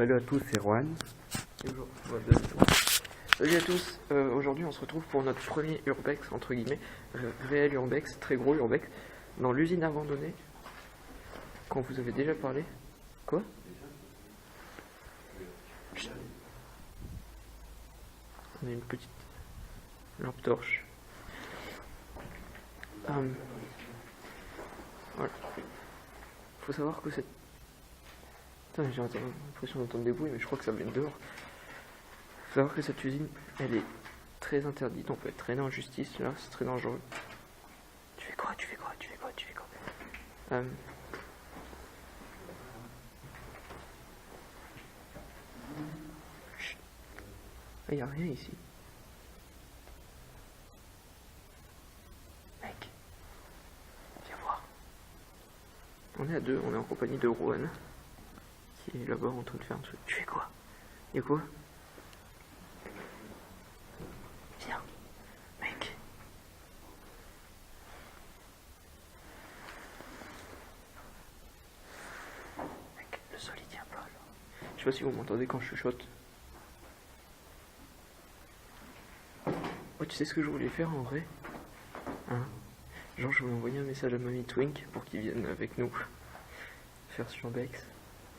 Salut à tous, c'est Juan. Salut à tous, aujourd'hui on se retrouve pour notre premier urbex, entre guillemets, réel urbex, très gros urbex, dans l'usine abandonnée, quand vous avez déjà parlé. Quoi? Chut. On a une petite lampe torche. Voilà. Faut savoir que cette... Putain, j'ai l'impression d'entendre des bruits, mais je crois que ça vient de dehors. Faut savoir que cette usine, elle est très interdite, on peut être traîné en justice, là, c'est très dangereux. Tu fais quoi? Chut. Il n'y a rien ici. Mec, viens voir. On est à deux, on est en compagnie de Rowan, qui est là-bas en train de faire un truc. Tu fais quoi? Y'a quoi? Viens, mec. Mec, le sol il tient pas là. Je sais pas si vous m'entendez quand je chuchote. Oh, tu sais ce que je voulais faire en vrai? Hein? Genre, je voulais envoyer un message à Mamie Twink pour qu'il vienne avec nous faire sur Bex.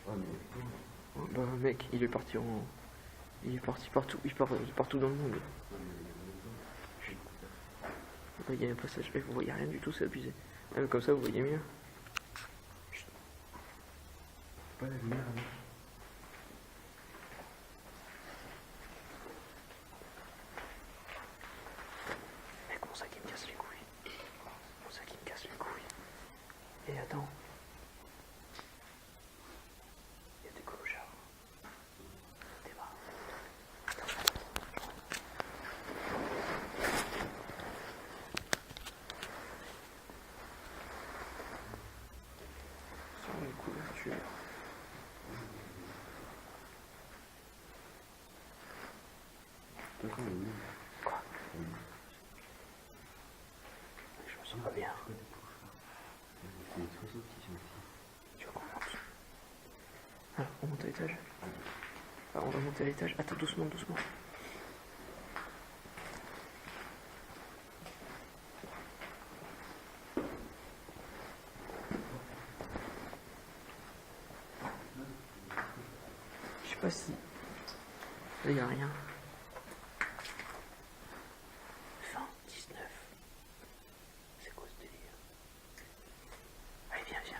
Oh, bah, mec, il est parti partout, il part partout dans le monde. Là, il y a un passage, vous voyez rien du tout, c'est abusé. Même comme ça, vous voyez mieux. Chut. Pas la lumière, hein. Mec, mon sac il me casse les couilles. Et attends. Il y a des clochards. T'es marre. Sur les couvertures. Quoi? Je me sens pas bien. Tu veux qu'on monte? Ah, on monte à l'étage. Ah, on va monter à l'étage. Attends, doucement. Je sais pas si... Là, y a rien. 20, 19. C'est quoi ce délire? Allez, viens.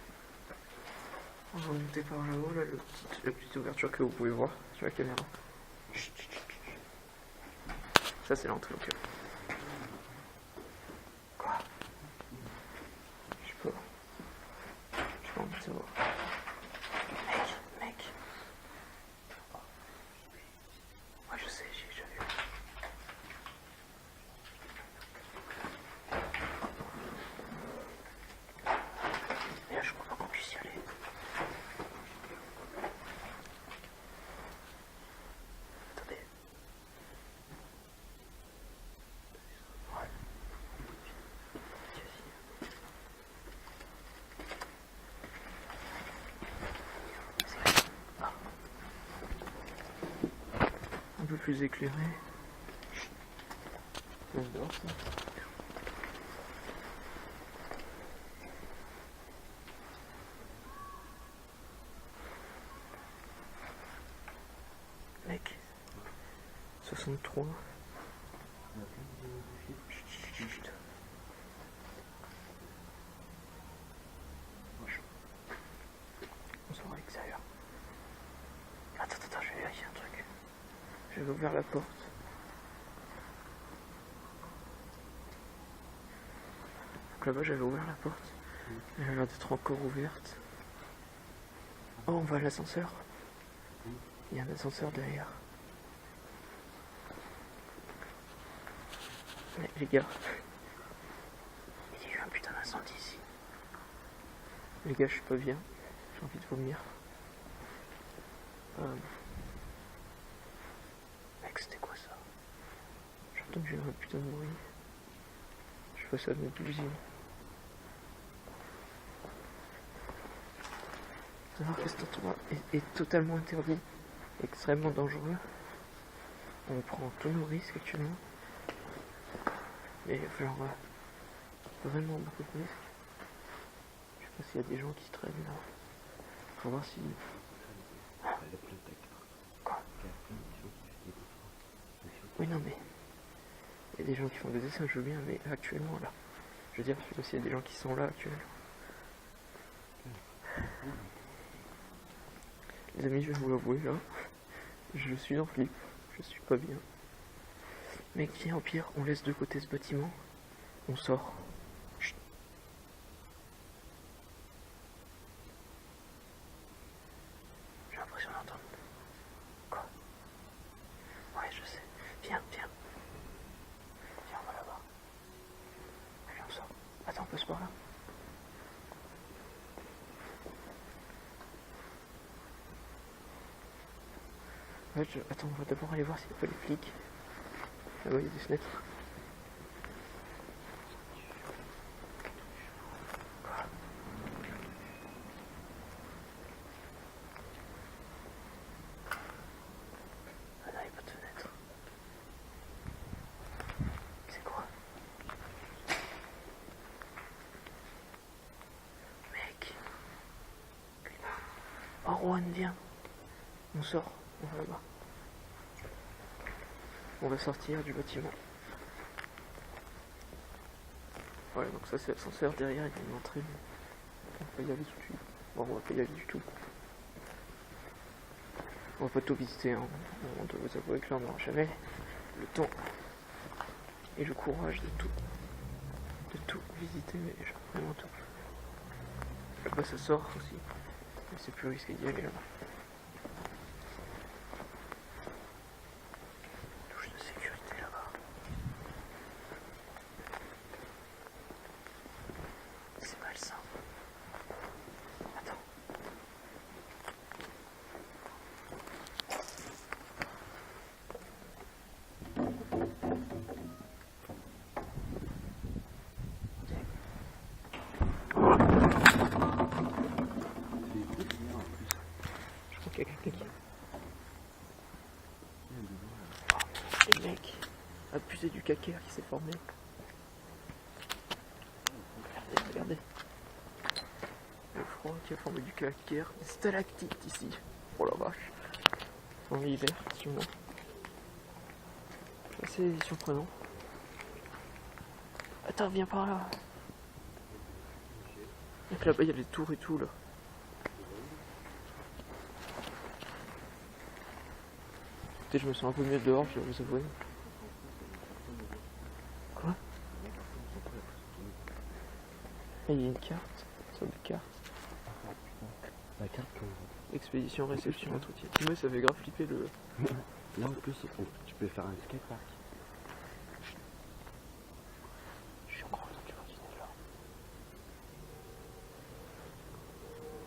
On va monter par là-haut, là, la petite ouverture que vous pouvez voir sur la caméra. Chut. Ça, c'est l'entrée au cœur. Quoi? Je sais pas. J'ai pas envie de savoir. Mec. Moi, je sais, j'ai déjà vu. Et là, je crois pas qu'on puisse y aller. Attendez. Ouais. Ah. Un peu plus éclairé. J'adore ça. Mec, 63. Chut. On sort à l'extérieur. Attends, je vais vérifier un truc. J'avais ouvert la porte. Donc là-bas, j'avais ouvert la porte. Elle a l'air d'être encore ouverte. Oh, on va à l'ascenseur. Il y a un ascenseur derrière. Mais, les gars, il y a eu un putain d'incendie ici. Les gars, je suis pas bien. J'ai envie de vomir. Mec, c'était quoi ça? J'ai entendu un putain de bruit. Je vois ça venir de l'usine. Savoir que cet endroit est totalement interdit. extrêmement dangereux. On prend tous nos risques actuellement. Mais il va falloir vraiment beaucoup de risques. Je sais pas s'il y a des gens qui se traînent là. Faut voir si... Quoi? Oui, non, mais... Il y a des gens qui font des dessins, je veux bien, mais actuellement, là... Je veux dire, je sais pas s'il y a des gens qui sont là actuellement. Les amis, je vais vous l'avouer, là... Je suis en flip. Je suis pas bien. Mec, viens, au pire, on laisse de côté ce bâtiment. On sort. Chut. J'ai l'impression d'entendre. Quoi? Ouais, je sais. Viens, viens. Viens, on va là-bas. Allez, on sort. Attends, on passe par là. Ouais, attends, on va d'abord aller voir s'il n'y a pas les flics. Là-bas, il y a des fenêtres. Ah non, il n'y a pas de fenêtre. C'est quoi? Mec. Oh, Juan, viens. On sort. On va là-bas. On va sortir du bâtiment. Ouais, donc ça c'est l'ascenseur. Derrière, il y a une entrée. On peut y aller tout de suite. Bon, on va pas y aller du tout. On va pas tout visiter, hein. On doit vous avouer que là, on n'aura jamais le temps et le courage de tout visiter, mais genre vraiment tout. Là-bas, ça sort aussi. Mais c'est plus risqué d'y aller là-bas. Touche de sécurité là-bas. C'est malsain. Attends. Je crois qu'il y a quelqu'un qui... Et mec, abusé du calcaire qui s'est formé. Regardez, regardez. Le froid qui a formé du calcaire, des stalactites ici. Oh la vache. En l'hiver, sûrement. C'est assez surprenant. Attends, viens par là. Donc là-bas, il y a les tours et tout là. Peut-être je me sens un peu mieux dehors, je dois vous avouer. Quoi? Ah, il y a une carte. Sur une carte. La carte Expédition, réception, entretien. Moi, ça fait grave flipper le... Là en plus, tu peux faire un skatepark. Je suis encore dans le continent là.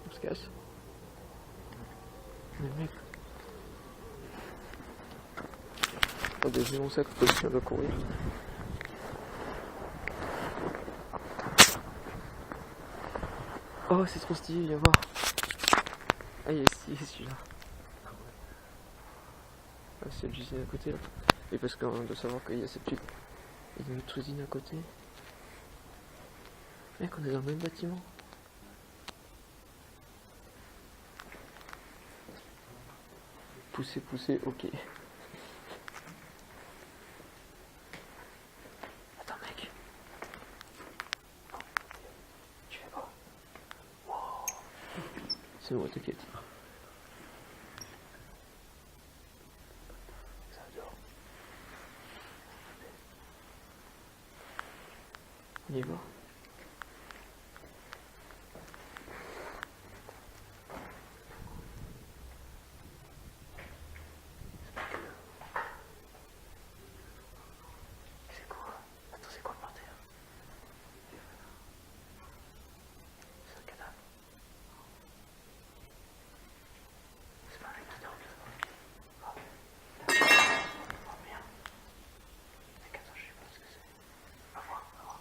On se casse. Mais mec. Attendez, j'ai mon sac parce que je dois courir. Oh, c'est trop stylé, viens voir. Ah, il est stylé celui-là. Ah, c'est l'usine à côté là. Et parce qu'on doit savoir qu'il y a cette petite... Il y a une autre usine à côté. Mec, on est dans le même bâtiment. Pousser, pousser, ok. Attends mec. Tu fais quoi? Wow. C'est bon, t'inquiète. Ça dort. On y va. C'est quoi? Attends, c'est quoi par terre? C'est un cadavre. C'est pas un mec qui dort. Oh. Oh merde. Mec, attends, je sais pas ce que c'est. Va voir, va voir.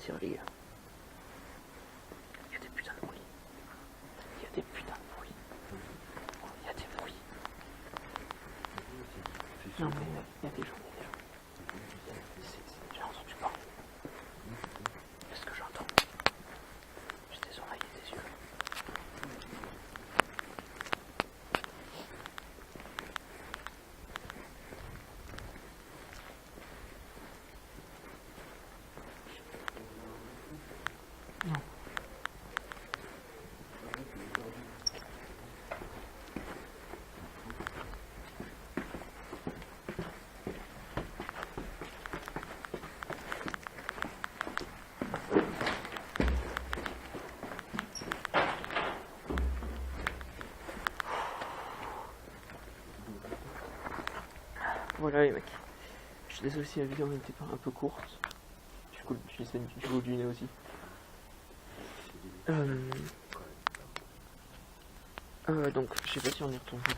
sortir, les gars. Il y a des putains de bruits. Il y a des putains de bruits. Il y a des bruits. Non, mais il y a des gens, il y a des gens. J'ai entendu parler. Qu'est-ce que j'entends? J'ai des oreilles et des yeux. Non. Voilà les mecs. Je suis désolé si la vidéo n'était pas un peu courte. Du coup, je sais du bout du nez aussi. Donc, je sais pas si on y retourne. Je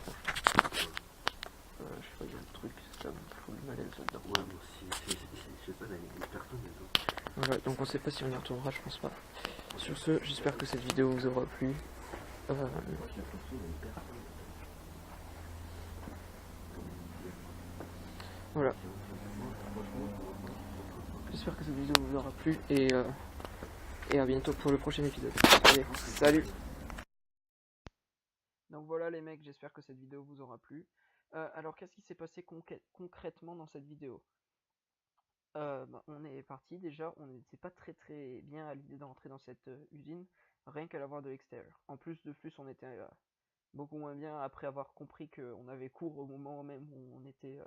sais pas, il y a un truc, ça me fout le malaise là-dedans. Ouais, moi aussi, je sais pas, il y a personne dedans. Voilà, donc on sait pas si on y retournera, je pense pas. Sur ce, j'espère que cette vidéo vous aura plu. Voilà. J'espère que cette vidéo vous aura plu et à bientôt pour le prochain épisode. Allez, salut! Donc voilà les mecs, j'espère que cette vidéo vous aura plu. Alors qu'est-ce qui s'est passé concrètement dans cette vidéo? On est parti déjà, on n'était pas très bien à l'idée d'entrer dans cette usine, rien qu'à la voir de l'extérieur. En plus de plus, on était beaucoup moins bien après avoir compris qu'on avait cours au moment même où on était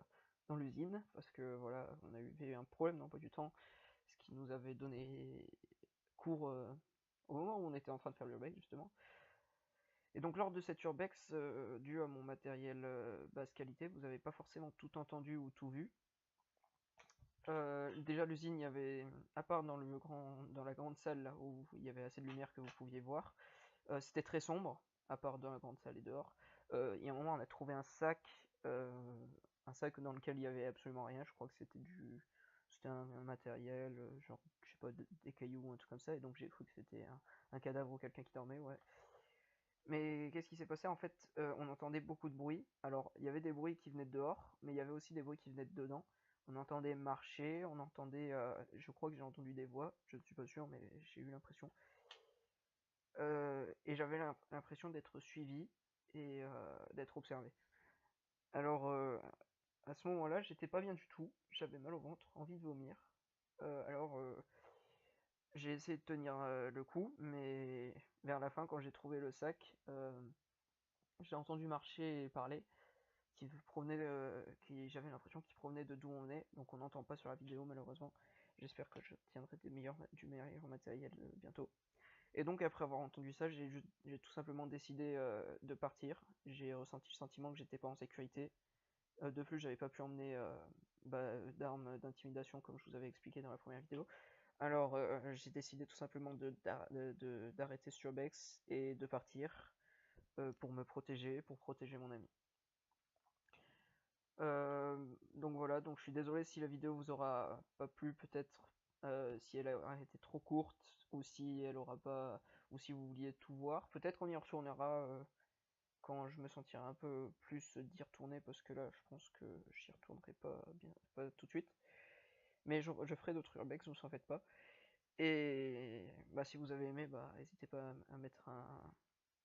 dans l'usine, parce que voilà, on a eu un problème d'emploi du temps, ce qui nous avait donné cours au moment où on était en train de faire l'urbex justement. Et donc lors de cette urbex, dû à mon matériel basse qualité, vous n'avez pas forcément tout entendu ou tout vu. Déjà l'usine, il y avait, à part dans la grande salle là où il y avait assez de lumière que vous pouviez voir, c'était très sombre, à part dans la grande salle et dehors. Il y a un moment, on a trouvé un sac dans lequel il y avait absolument rien. Je crois que c'était un matériel, genre, je sais pas, des cailloux ou un truc comme ça, et donc j'ai cru que c'était un cadavre ou quelqu'un qui dormait, ouais. Mais qu'est-ce qui s'est passé? En fait, on entendait beaucoup de bruit. Alors, il y avait des bruits qui venaient de dehors, mais il y avait aussi des bruits qui venaient de dedans. On entendait marcher, on entendait, je crois que j'ai entendu des voix, je ne suis pas sûr, mais j'ai eu l'impression. Et j'avais l'impression d'être suivi et d'être observé. Alors, à ce moment-là, j'étais pas bien du tout, j'avais mal au ventre, envie de vomir. Alors, j'ai essayé de tenir le coup, mais vers la fin, quand j'ai trouvé le sac, j'ai entendu marcher et parler, j'avais l'impression qu'il provenait de d'où on est, donc on n'entend pas sur la vidéo malheureusement. J'espère que je tiendrai du meilleur matériel bientôt. Et donc après avoir entendu ça, j'ai tout simplement décidé de partir. J'ai ressenti le sentiment que j'étais pas en sécurité. De plus, j'avais pas pu emmener d'armes d'intimidation comme je vous avais expliqué dans la première vidéo. Alors j'ai décidé tout simplement d'arrêter ce urbex et de partir pour me protéger, pour protéger mon ami. Donc voilà, donc je suis désolé si la vidéo vous aura pas plu, peut-être si elle a été trop courte, ou si elle aura pas, ou si vous vouliez tout voir. Peut-être on y retournera quand je me sentirai un peu plus d'y retourner, parce que là je pense que j'y retournerai pas tout de suite. Mais je ferai d'autres urbex, vous en faites pas. Et bah, si vous avez aimé, bah, n'hésitez pas à mettre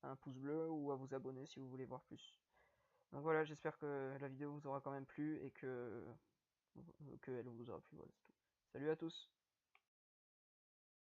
un pouce bleu ou à vous abonner si vous voulez voir plus. Donc voilà, j'espère que la vidéo vous aura quand même plu et qu'elle vous aura plu. Voilà, c'est tout. Salut à tous!